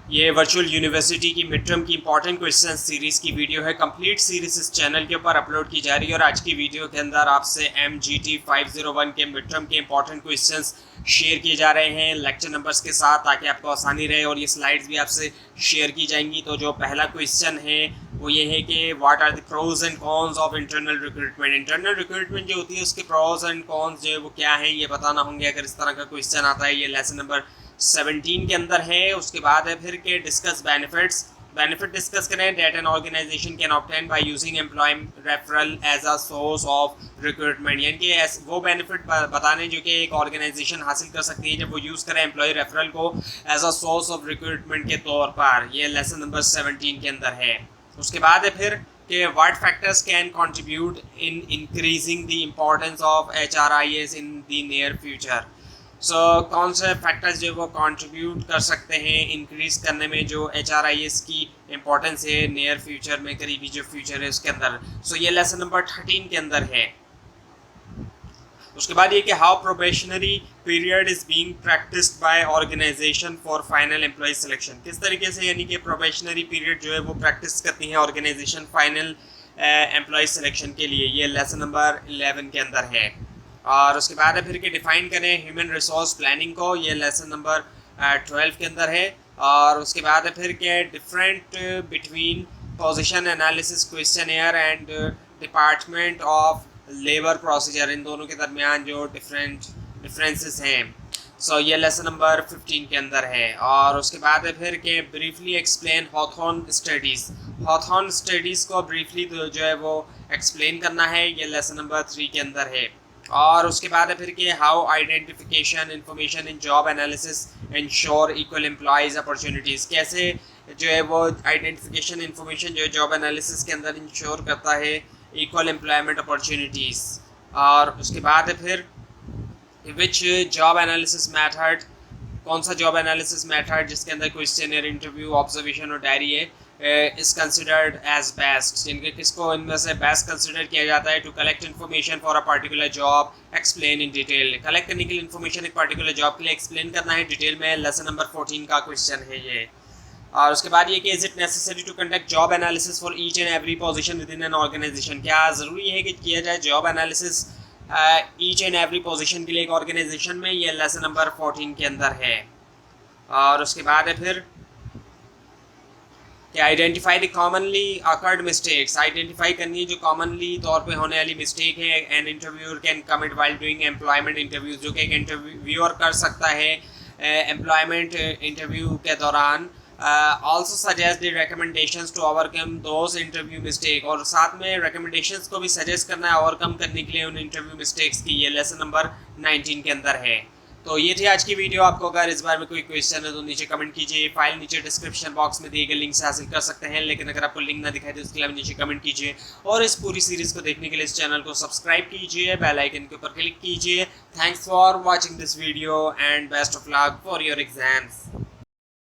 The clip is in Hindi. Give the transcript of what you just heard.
ये वर्चुअल यूनिवर्सिटी की मिड टर्म की इंपॉर्टेंट क्वेश्चन सीरीज़ की वीडियो है। कंप्लीट सीरीज इस चैनल के ऊपर अपलोड की जा रही है और आज की वीडियो के अंदर आपसे MGT 501 के मिड टर्म के इंपॉर्टेंट क्वेश्चंस शेयर किए जा रहे हैं लेक्चर नंबर्स के साथ, ताकि आपको आसानी रहे। और ये स्लाइड्स भी आपसे शेयर की जाएंगी। तो जो पहला क्वेश्चन है वो ये है कि what are the pros and cons of internal recruitment. Internal recruitment जो होती है उसके प्रोज एंड कॉन्स जो है वो क्या है, ये बताना होंगे अगर इस तरह का क्वेश्चन आता है। ये लेसन नंबर 17 के अंदर है। उसके बाद है फिर के डिस्कस बेनिफिट डिस्कस करें that an organisation can obtain by using employ referral as a source of recruitment. यानी कि वो बेनिफिट बताने जो कि एक ऑर्गेनाइजेशन हासिल कर सकती है जब वो यूज़ करें एम्प्लॉय रेफरल को as a source of recruitment के तौर पर। ये लेसन नंबर 17 के अंदर है। उसके बाद है फिर कि what factors can contribute in increasing the importance of HRIS in the near future. कौन से फैक्टर्स जो वो कंट्रीब्यूट कर सकते हैं इंक्रीज करने में जो HRIS की इम्पोर्टेंस है नियर फ्यूचर में, करीबी जो फ्यूचर है उसके अंदर। ये लेसन नंबर 13 के अंदर है। उसके बाद ये कि how probationary period is being practised by organisation for final employ selection. किस तरीके से यानी कि प्रोबेशनरी पीरियड जो है वो प्रैक्टिस करती है ऑर्गेनाइजेशन फाइनल एम्प्लॉय सिलेक्शन के लिए। ये लेसन नंबर 11 के अंदर है। और उसके बाद फिर के डिफाइन करें ह्यूमन रिसोर्स प्लानिंग को। ये लेसन नंबर 12 के अंदर है। और उसके बाद फिर के different between position analysis questionnaire and department of labour procedure, इन दोनों के दरमियान जो डिफरेंसेस हैं। ये लेसन नंबर 15 के अंदर है। और उसके बाद फिर के briefly explain Hawthorne studies. Hawthorne studies को ब्रीफली जो है वो एक्सप्लेन करना है। ये लेसन नंबर 3 के अंदर है। और उसके बाद फिर के how identification information in job analysis ensure equal employees opportunities. कैसे जो है वो आइडेंटिफिकेशन इंफॉर्मेशन जो जॉब एनालिसिस के अंदर इंश्योर करता है इक्वल एम्प्लॉयमेंट अपॉर्चुनिटीज़। और उसके बाद फिर विच जॉब एनालिसिस मेथड, कौन सा जॉब एनालिसिस मेथड जिसके अंदर क्वेश्चनर, इंटरव्यू, ऑब्जर्वेशन और डायरी है इज कंसिडर्ड एज बेस्ट। जिनके किसको इनमें से बेस्ट कंसिडर किया जाता है to collect information for a particular job explain in detail. Collect करने के लिए इन्फॉर्मेशन एक पर्टिकुलर जॉब के लिए एक्सप्लेन करना है डिटेल में। लेसन नंबर 14 का क्वेश्चन है ये। और उसके बाद ये कि is it necessary to conduct job analysis for each and every position within an organisation. क्या ज़रूरी है कि किया जाए job analysis each and every position के लिए एक ऑर्गेनाइजेशन में। ये लेसन नंबर 14 के अंदर है। और उसके बाद है फिर कि identify the commonly occurred mistakes. Identify करनी है जो कॉमनली तौर पे होने वाली मिस्टेक है। An interviewer can commit while doing employment interviews, जो कि एक इंटरव्यूअर कर सकता है एम्प्लॉयमेंट इंटरव्यू के दौरान। Also suggest the recommendations to overcome those interview mistake, और साथ में रिकमेंडेशंस को भी सजेस्ट करना है ओवरकम करने के लिए उन इंटरव्यू मिस्टेक्स की। ये लेसन नंबर 19 के अंदर है। तो ये थी आज की वीडियो। आपको अगर इस बार में कोई क्वेश्चन है तो नीचे कमेंट कीजिए। फाइल नीचे डिस्क्रिप्शन बॉक्स में दिए गए लिंक से हासिल कर सकते हैं, लेकिन अगर आपको लिंक ना दिखाई दे उसके लिए नीचे कमेंट कीजिए। और इस पूरी सीरीज़ को देखने के लिए इस चैनल को सब्सक्राइब कीजिए, बेल आइकन के ऊपर क्लिक कीजिए। Thanks for watching this video and best of luck for your exams.